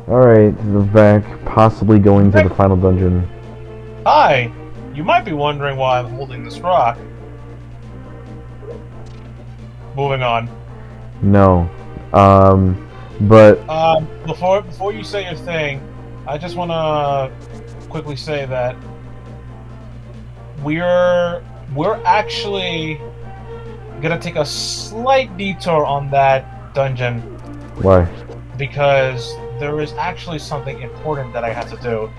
Alright, we're back, possibly going to the final dungeon. Hi! You might be wondering why I'm holding this rock. Moving on. No. But... Before you say your thing, I just want to quickly say that we're actually gonna take a slight detour on that dungeon Why? because there is actually something important that I have to do.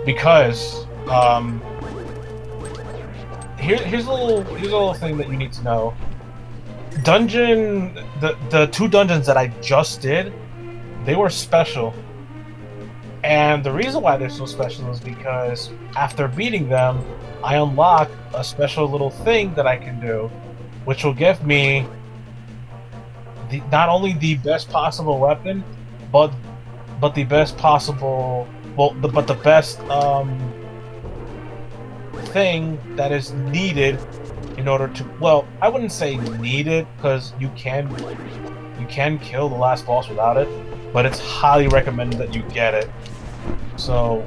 Because here's a little thing that you need to know. The two dungeons that I just did, they were special. And the reason why they're so special is because after beating them, I unlock a special little thing that I can do, which will give me not only the best possible weapon, but the best possible but the best thing that is needed in order to, well, I wouldn't say needed, because you can kill the last boss without it, but it's highly recommended that you get it. So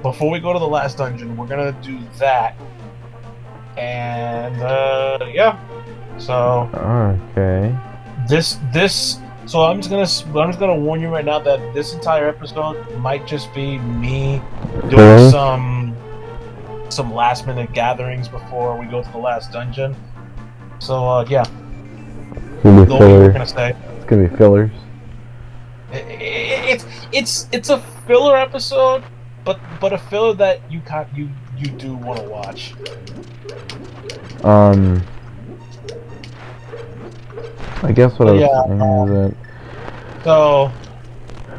before we go to the last dungeon, we're gonna do that, and yeah. So Okay. So I'm just gonna warn you right now that this entire episode might just be me doing some last minute gatherings before we go to the last dungeon. So yeah. It's gonna be What filler. you were gonna say? It's gonna be fillers. It's a filler episode, but a filler that you do want to watch. I guess what I was Yeah, saying is So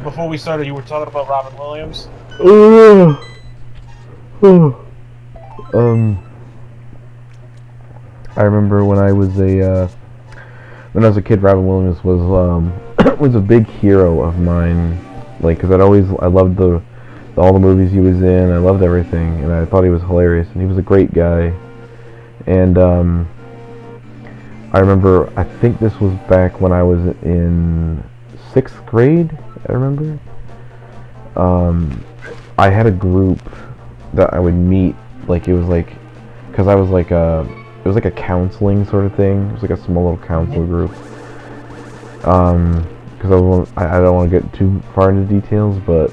before we started, you were talking about Robin Williams. that... I remember when I was a kid, Robin Williams was was a big hero of mine. Like, because I loved all the movies he was in. I loved everything, and I thought he was hilarious, and he was a great guy. And I remember, I think this was back when I was in 6th grade. I remember. I had a group that I would meet. Like, it was like, because I was like it was like a counseling sort of thing. It was like a small little counseling group. Because I don't want to get too far into details, but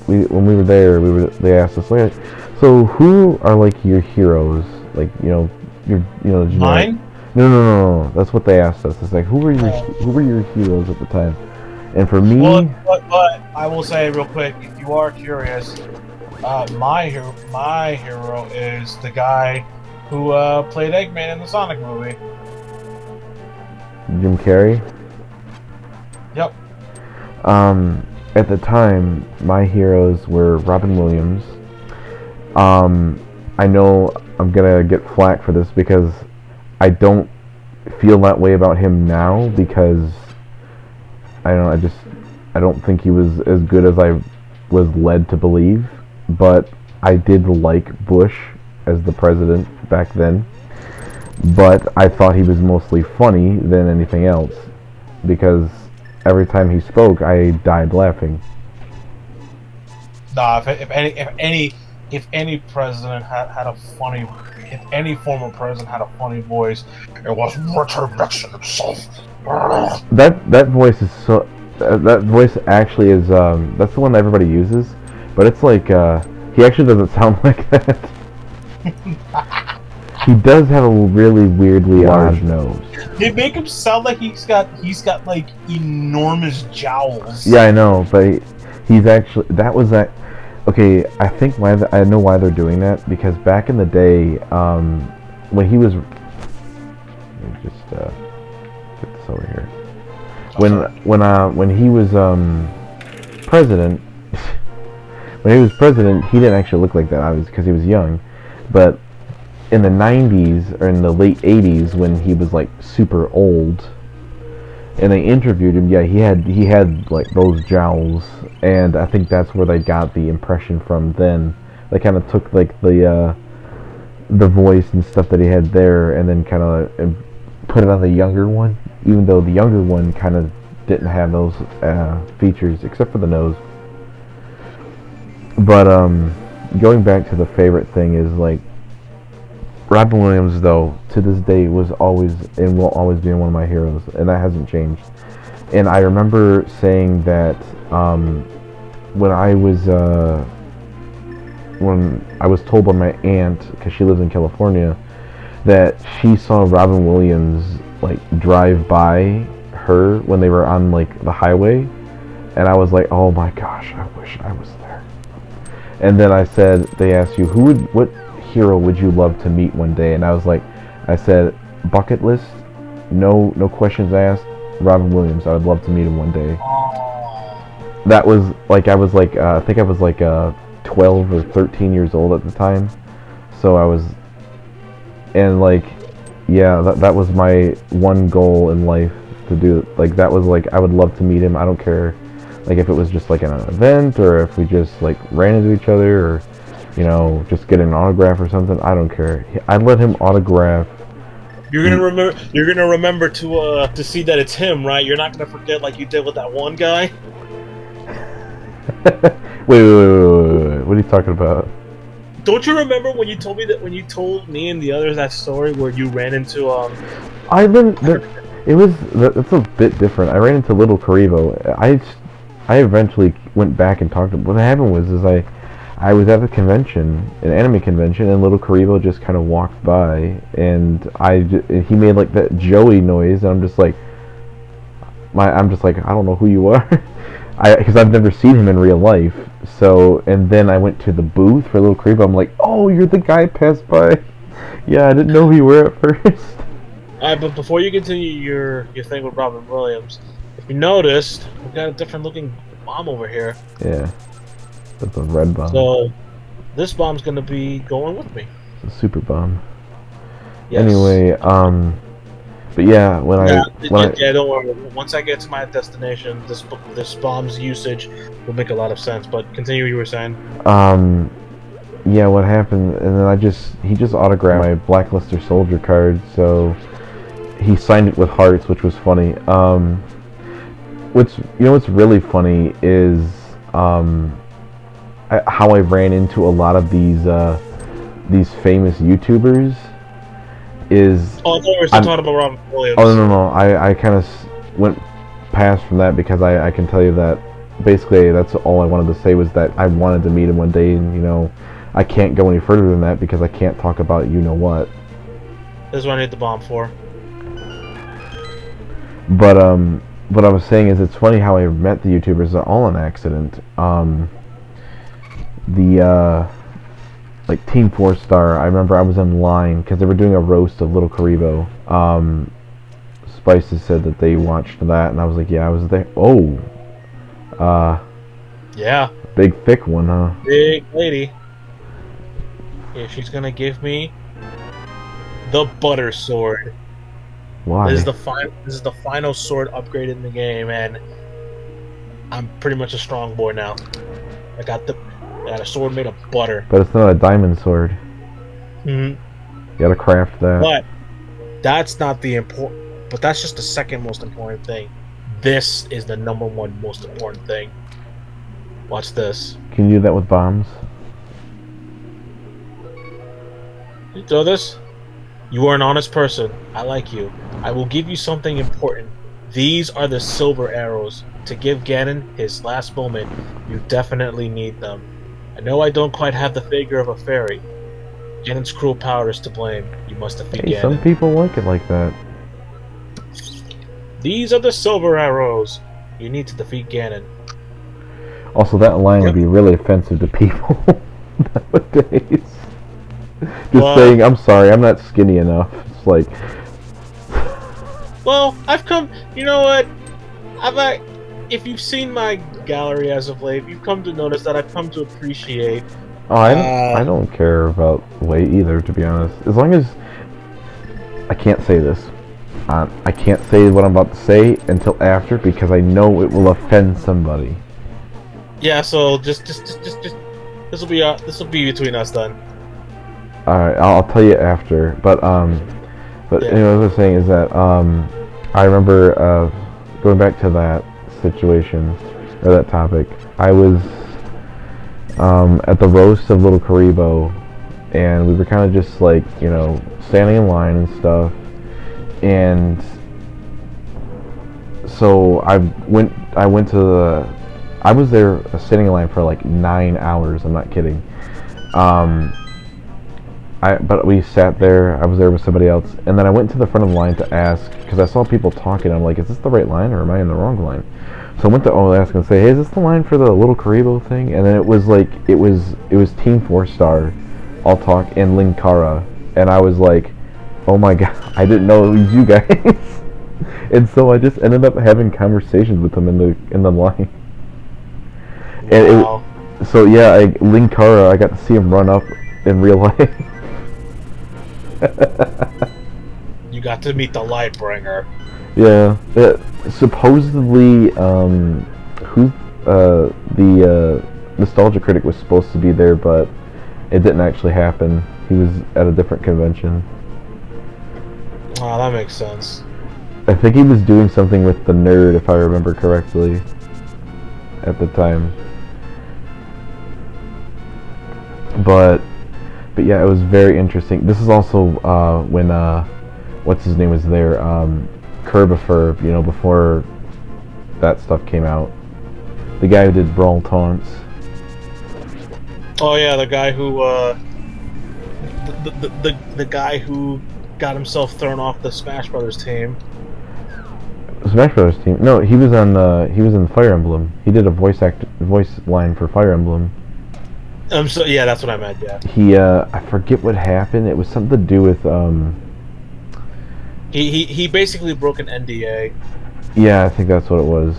when we were there, they asked us, like, so who are like your heroes? Like, Mine? No. That's what they asked us. It's like, who were your heroes at the time? And for me, Well, but I will say real quick, if you are curious, my hero is the guy who played Eggman in the Sonic movie. Jim Carrey. Yep. At the time, my heroes were Robin Williams. I know I'm gonna get flack for this because I don't feel that way about him now, because I don't know, I don't think he was as good as I was led to believe, but I did like Bush as the president back then. But I thought he was mostly funny than anything else, because every time he spoke, I died laughing. Nah, if any president had a funny, if any former president had a funny voice, it was Richard Nixon himself. That voice is so. That voice actually is. That's the one that everybody uses, but it's like he actually doesn't sound like that. He does have a really weirdly large nose. They make him sound like he's got like enormous jowls. Yeah, I know, but he's actually, that was that. Okay, I think I know why they're doing that, because back in the day, when he was, let me just get this over here. When he was president, when he was president, he didn't actually look like that, obviously, because he was young. But in the 90s or in the late 80s, when he was like super old, and they interviewed him, yeah, he had like those jowls, and I think that's where they got the impression from. Then they kind of took like the voice and stuff that he had there, and then kind of put it on the younger one, even though the younger one kind of didn't have those features except for the nose. But going back to the favorite thing is like Robin Williams, though, to this day was always and will always be one of my heroes, and that hasn't changed. And I remember saying that when I was told by my aunt, because she lives in California, that she saw Robin Williams like drive by her when they were on like the highway, and I was like, oh my gosh, I wish I was there. And then I said, they asked you what hero would you love to meet one day, and I said bucket list, no questions asked, Robin Williams. I would love to meet him one day. That was like I think I was like 12 or 13 years old at the time, so I was, and like, yeah, that was my one goal in life to do. Like that was like I would love to meet him. I don't care, like if it was just like an event or if we just like ran into each other or, you know, just get an autograph or something. I don't care. I'd let him autograph. You're gonna remember. You're gonna remember to see that it's him, right? You're not gonna forget like you did with that one guy. Wait. What are you talking about? Don't you remember when you told me that when you told me and the others that story where you ran into It's a bit different. I ran into Little Karibo. I eventually went back and talked to him. What happened was I was at the convention, an anime convention, and Little Karibo just kind of walked by, and he made like that Joey noise, and I'm just like, I don't know who you are, because I've never seen him in real life. So, and then I went to the booth for Little Karibo. I'm like, oh, you're the guy I passed by. Yeah, I didn't know who you were at first. but before you continue your thing with Robin Williams, if you noticed, we've got a different looking bomb over here. Yeah. That's a red bomb. So, this bomb's gonna be going with me. It's a super bomb. Yes. Anyway, but yeah, don't worry. Once I get to my destination, this bomb's usage will make a lot of sense. But continue what you were saying. Yeah, what happened, and then he just autographed my Blackluster Soldier card, so he signed it with hearts, which was funny. What's really funny is how I ran into a lot of these famous YouTubers is... Oh, I thought we were still talking about Robin Williams. Oh, no. I kind of went past from that because I can tell you that basically that's all I wanted to say was that I wanted to meet him one day, and, you know, I can't go any further than that because I can't talk about you-know-what. This is what I need the bomb for. But, what I was saying is it's funny how I met the YouTubers. They're all an accident. Like Team 4 Star, I remember I was in line because they were doing a roast of Little Karibo. Spices said that they watched that, and I was like, yeah, I was there. Oh, yeah, big thick one, huh? Big lady. Yeah, she's gonna give me the butter sword. Why? This is the final sword upgrade in the game, and I'm pretty much a strong boy now. I got a sword made of butter. But it's not a diamond sword. You gotta craft that. But that's not the important. But that's just the second most important thing. This is the number one most important thing. Watch this. Can you do that with bombs? You throw this? You are an honest person. I like you. I will give you something important. These are the silver arrows. To give Ganon his last moment, you definitely need them. I know I don't quite have the figure of a fairy. Ganon's cruel power is to blame. You must defeat Ganon. Some people like it like that. These are the silver arrows. You need to defeat Ganon. Also, that line would be really offensive to people nowadays. Just saying, I'm sorry, I'm not skinny enough. It's like... Well, I've come... You know what? If you've seen my gallery as of late, you've come to notice that I've come to appreciate... Oh, I don't care about weight either, to be honest. As long as... I can't say this. I can't say what I'm about to say until after, because I know it will offend somebody. Yeah, so just this will be between us then. Alright, I'll tell you after. But yeah. Anyway, what I was saying is that I remember going back to that situation or that topic. I was at the roast of Little Karibo, and we were kind of just like, standing in line and stuff. And so I went to I was there sitting in line for like 9 hours. I'm not kidding. Um, but we sat there. I was there with somebody else, and then I went to the front of the line to ask because I saw people talking. I'm like, is this the right line or am I in the wrong line? So I went to ask and say, hey, is this the line for the Little Karibo thing? And then it was like it was Team 4-Star, all talk, and Linkara, and I was like, oh my god, I didn't know it was you guys. And so I just ended up having conversations with them in the line. And Wow. so yeah, Linkara, I got to see him run up in real life. You got to meet the Lightbringer. Yeah, supposedly, who the Nostalgia Critic was supposed to be there, but it didn't actually happen. He was at a different convention. Oh, that makes sense. I think he was doing something with the Nerd, if I remember correctly, at the time. But yeah, it was very interesting. This is also when what's his name was there, Curbifer, before that stuff came out. The guy who did Brawl Taunts. Oh yeah, the guy who the guy who got himself thrown off the Smash Brothers team. Smash Brothers team? No, he was in Fire Emblem. He did a voice line for Fire Emblem. So yeah, that's what I meant. Yeah. He I forget what happened. It was something to do with He basically broke an NDA. Yeah, I think that's what it was.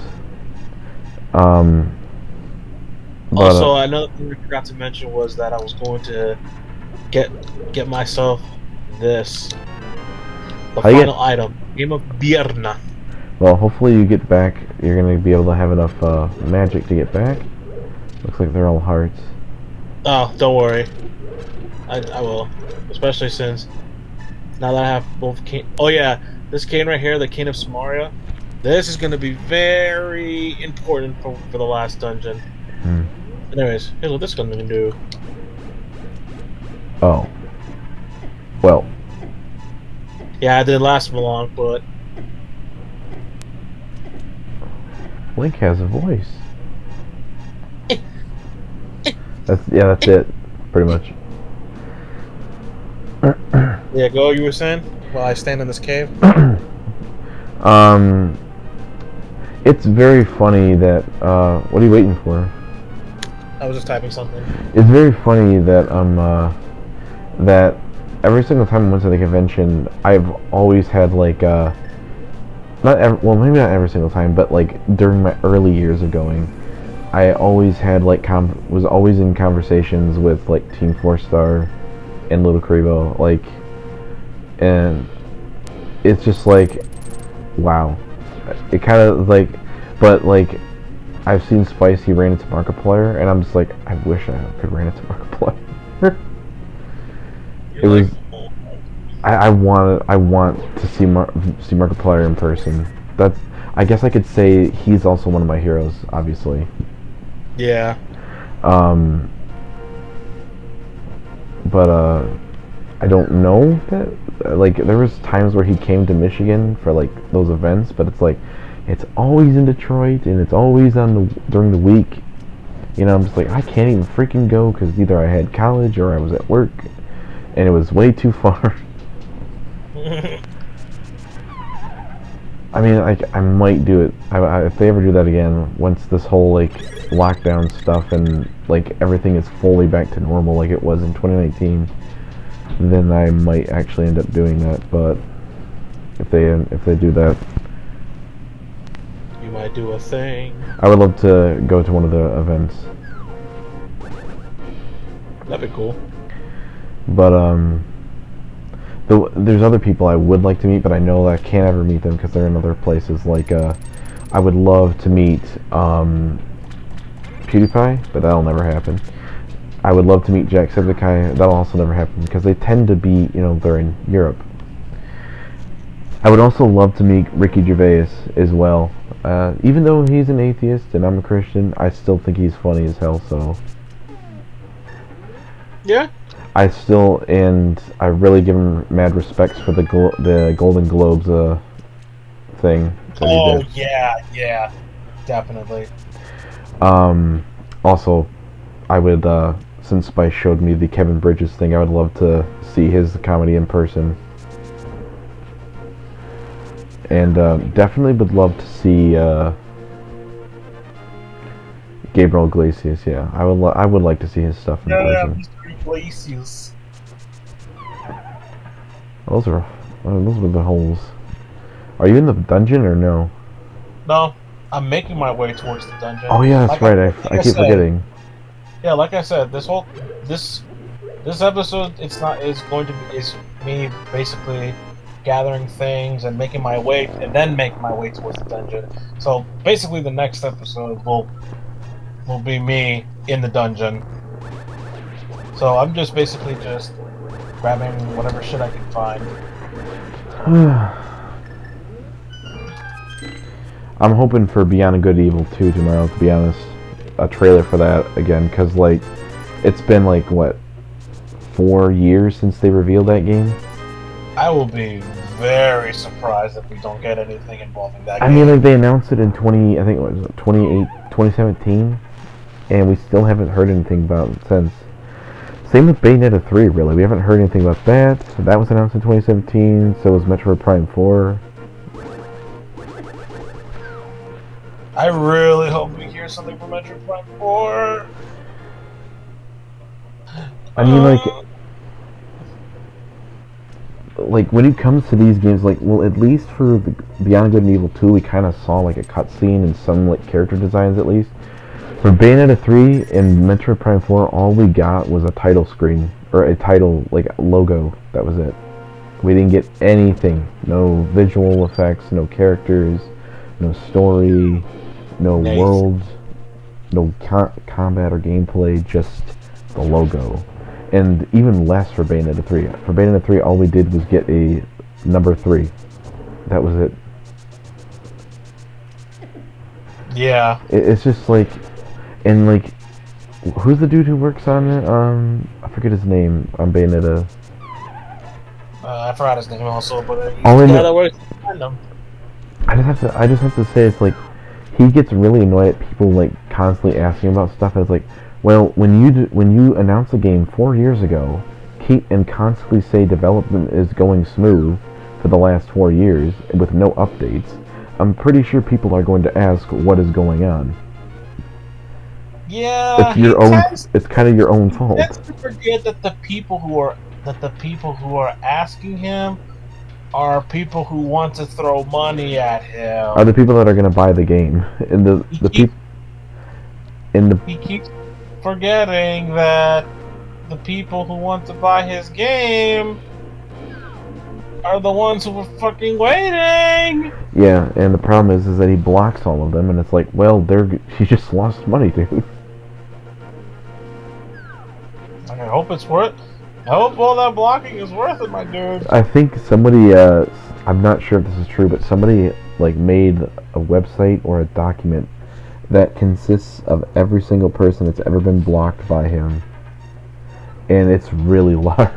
But, Also, another thing we forgot to mention was that I was going to get myself the final item, Game of Bierna. Well, hopefully you get back. You're gonna be able to have enough magic to get back. Looks like they're all hearts. Oh, don't worry. I will. Especially since now that I have both cane. Oh yeah, this cane right here, the Cane of Samaria. This is going to be very important for the last dungeon. Hmm. Anyways, here's what this gun can do. Oh. Well. Yeah, it didn't last long, but... Link has a voice. That's it, pretty much. Yeah, go. You were saying while I stand in this cave. It's very funny that. What are you waiting for? I was just typing something. It's very funny that that every single time I went to the convention, I've always had like well, maybe not every single time, but like during my early years of going, I always had like was always in conversations with like Team 4-Star and Little Karibo, like, and it's just like, wow, it kind of like, but like, I've seen Spicy ran into Markiplier, and I'm just like, I wish I could ran into Markiplier. It was. I want to see Markiplier in person. That's. I guess I could say he's also one of my heroes, obviously. Yeah. But I don't know that. Like, there was times where he came to Michigan for like those events, but it's like, it's always in Detroit, and it's always during the week. I'm just like, I can't even freaking go because either I had college or I was at work, and it was way too far. I mean, I might do it. If they ever do that again, once this whole like lockdown stuff and like everything is fully back to normal like it was in 2019, then I might actually end up doing that. But if they do that, you might do a thing. I would love to go to one of the events. That'd be cool. But there's other people I would like to meet, but I know that I can't ever meet them because they're in other places. Like, I would love to meet PewDiePie, but that'll never happen. I would love to meet Jacksepticeye. That'll also never happen because they tend to be, they're in Europe. I would also love to meet Ricky Gervais as well. Even though he's an atheist and I'm a Christian, I still think he's funny as hell. So Yeah. And I really give him mad respects for the Golden Globes thing that he Oh did. yeah, yeah, definitely. Um, Also, I would since Spice showed me the Kevin Bridges thing, I would love to see his comedy in person, and definitely would love to see Gabriel Iglesias. Yeah, I would like to see his stuff in Yeah, person. Mr. Iglesias. Those are those were the holes. Are you in the dungeon or no? No, I'm making my way towards the dungeon. Oh yeah, that's Like I, right. like I I keep said, forgetting. yeah, like I said, this this episode, it's not is going to be is me basically gathering things and making my way, and then making my way towards the dungeon. So basically, the next episode will be me in the dungeon. So I'm just basically just grabbing whatever shit I can find. I'm hoping for Beyond a Good Evil 2 tomorrow, to be honest. A trailer for that again, because, like, it's been, like, what, 4 years since they revealed that game? I will be very surprised if we don't get anything involving that I game. mean, like, they announced it in 20, I think it was 2017, and we still haven't heard anything about it since. Same with Bayonetta 3, really. We haven't heard anything about that. That was announced in 2017, so was Metroid Prime 4. I really hope we hear something from Metroid Prime 4. I mean, like when it comes to these games, like, well, at least for the Beyond Good and Evil 2, we kind of saw like a cutscene and some like character designs at least. For Bayonetta 3 and Metroid Prime 4, all we got was a title screen or a title like logo. That was it. We didn't get anything. No visual effects, no characters, no story, no worlds, no combat or gameplay. Just the logo. And even less for Bayonetta 3. For Bayonetta 3, all we did was get a number 3. That was it. Yeah. It's just like, and like, who's the dude who works on it? I forget his name on Bayonetta. I forgot his name also, but he's All the I guy know- that works behind them. I just have to say, it's like, he gets really annoyed at people like constantly asking about stuff. And it's like, well, when you announce a game 4 years ago, keep and constantly say development is going smooth for the last 4 years with no updates, I'm pretty sure people are going to ask what is going on. Yeah, It's your own. It's kind of your own fault. Let's forget that the people who are asking him are people who want to throw money at him. Are the people that are going to buy the game, and the people in the. He keeps forgetting that the people who want to buy his game are the ones who were fucking waiting. Yeah, and the problem is that he blocks all of them, and it's like, well, he just lost money, dude. I hope it's worth. I hope all that blocking is worth it, my dude. I think somebody, I'm not sure if this is true, but somebody like made a website or a document that consists of every single person that's ever been blocked by him, and it's really large.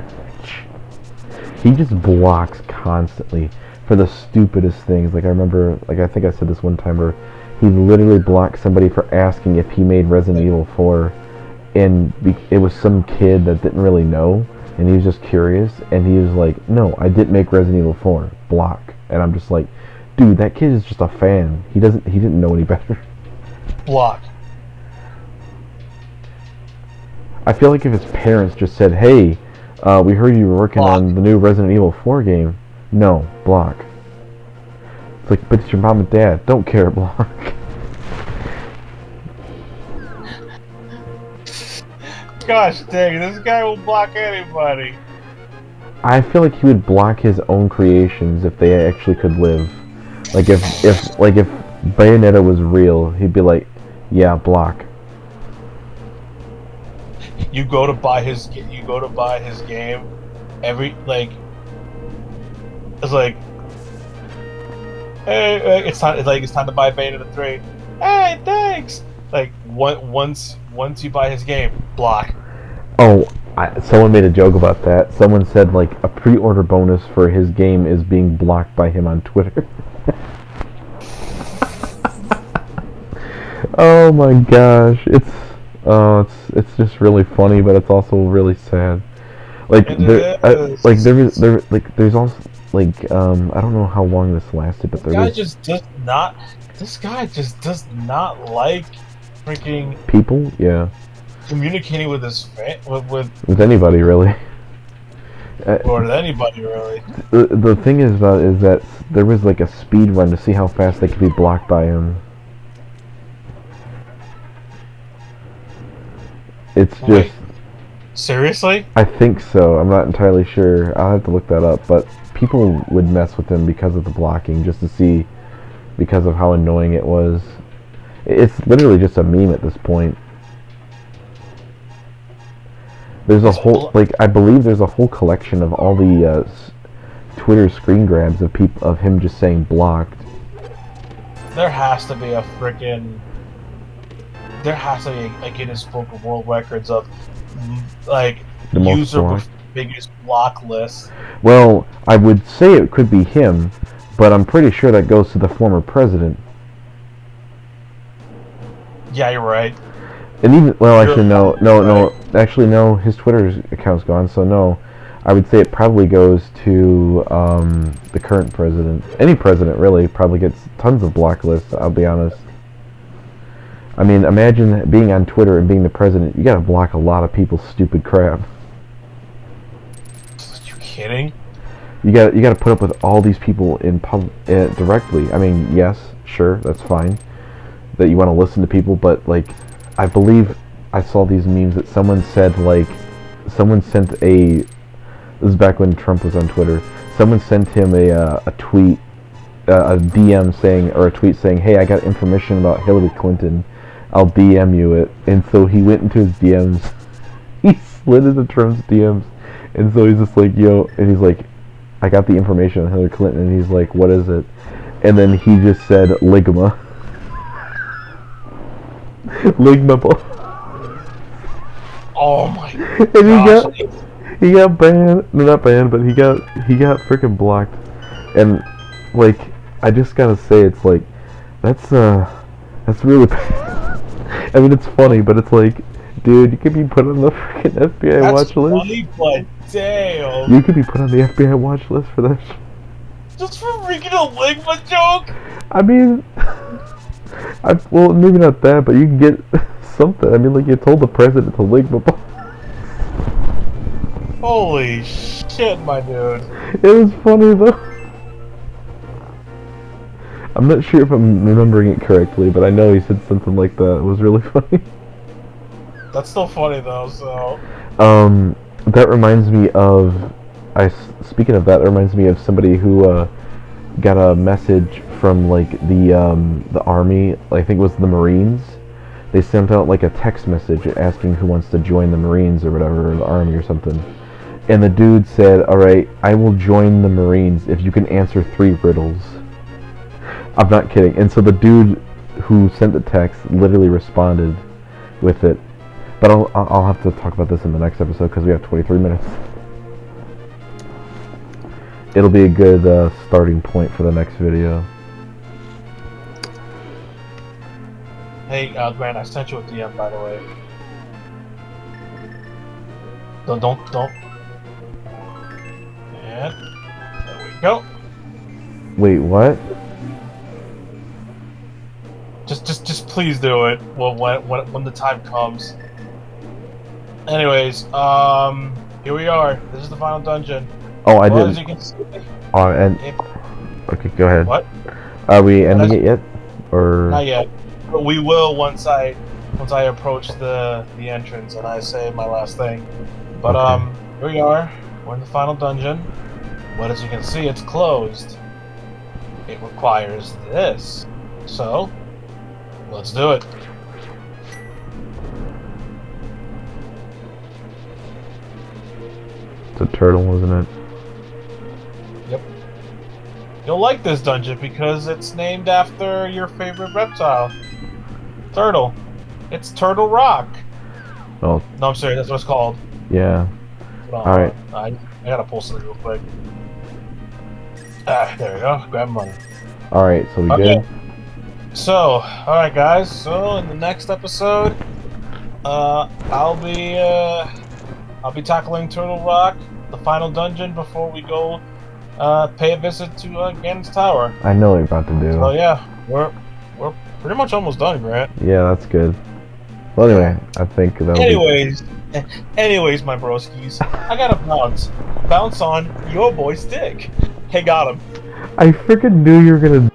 He just blocks constantly for the stupidest things. Like I remember, like I think I said this one time where he literally blocked somebody for asking if he made Resident Evil 4, and it was some kid that didn't really know, and he was just curious, and he was like, no, I didn't make Resident Evil 4. Block. And I'm just like, dude, that kid is just a fan. He didn't know any better. Block. I feel like if his parents just said, hey, we heard you were working on the new Resident Evil 4 game. No, block. It's like, but it's your mom and dad. Don't care, block. Gosh dang, this guy will block anybody. I feel like he would block his own creations if they actually could live. Like if Bayonetta was real, he'd be like, yeah, block. You go to buy his game. It's like, hey, it's time to buy Bayonetta 3. Hey, thanks. Like once you buy his game, block. Oh, Someone made a joke about that. Someone said like a pre-order bonus for his game is being blocked by him on Twitter. Oh my gosh, it's just really funny, but it's also really sad. Like there's also like I don't know how long this lasted, but there was This guy just does not like freaking people, yeah, communicating with his with anybody really. Or with anybody really. The thing is about it is that there was like a speed run to see how fast they could be blocked by him. It's Wait, just seriously? I think so. I'm not entirely sure. I'll have to look that up. But people would mess with him because of the blocking, just to see, because of how annoying it was. It's literally just a meme at this point. There's a whole, like, I believe there's a whole collection of all the Twitter screen grabs of of him just saying blocked. There has to be a freaking. There has to be a Guinness Book of World Records of like The most user blocked. biggest block list. Well, I would say it could be him, but I'm pretty sure that goes to the former president. Yeah, you're right. And even, well, actually, no. Actually, no. His Twitter account's gone, so no. I would say it probably goes to the current president. Any president, really, probably gets tons of block lists, I'll be honest. I mean, imagine being on Twitter and being the president. You gotta block a lot of people's stupid crap. Are you kidding? You gotta put up with all these people in directly. I mean, yes, sure, that's fine that you want to listen to people, but like, I believe I saw these memes that someone said like, someone sent a. This is back when Trump was on Twitter. Someone sent him a tweet, a DM saying, or a tweet saying, "Hey, I got information about Hillary Clinton. I'll DM you it." And so he went into his DMs. He slid into Trump's DMs, and so he's just like, "Yo," and he's like, "I got the information on Hillary Clinton," and he's like, "What is it?" And then he just said, "Ligma." Ligma. Oh my And he got banned. No, not banned, but he got freaking blocked. And like, I just gotta say, it's like, that's really bad. I mean, it's funny, but it's like, dude, you could be put on the freaking FBI watch list. That's funny, but damn. You could be put on the FBI watch list for that. Just for freaking a Ligma joke? I mean, well, maybe not that, but you can get something. I mean, like, you told the president to Ligma. Holy shit, my dude. It was funny, though. I'm not sure if I'm remembering it correctly, but I know he said something like that. It was really funny. That's still funny, though, so... That reminds me of... Speaking of that, it reminds me of somebody who, got a message from, like, the Army. I think it was the Marines. They sent out, like, a text message asking who wants to join the Marines or whatever, or the Army or something. And the dude said, "Alright, I will join the Marines if you can answer 3 riddles." I'm not kidding. And so the dude who sent the text literally responded with it. But I'll have to talk about this in the next episode because we have 23 minutes. It'll be a good starting point for the next video. Hey, Grant, I sent you a DM, by the way. Don't. And there we go. Wait, what? Just please do it. Well, when the time comes. Anyways, here we are. This is the final dungeon. Oh, I Well, didn't. as you can see, Okay, go ahead. what? Are we ending it yet? Or Not yet. But we will once I approach the entrance and I say my last thing. But Okay. here we are. We're in the final dungeon. But as you can see, it's closed. It requires this. So, let's do it. It's a turtle, isn't it? Yep. You'll like this dungeon because it's named after your favorite reptile. Turtle. It's Turtle Rock. Oh, No, I'm serious, that's what it's called. Yeah. Hold All right. I gotta pull something real quick. Ah, there we go. Grab money. All right. So we Okay. good? So, all right, guys. So in the next episode, I'll be tackling Turtle Rock, the final dungeon, before we go pay a visit to Ganon's Tower. I know what you're about to do. So yeah, we're pretty much almost done, Grant. Yeah, that's good. Well, anyway, I think that'll Anyways, my broskies, I gotta bounce on your boy's dick. Hey, got him. I freaking knew you were gonna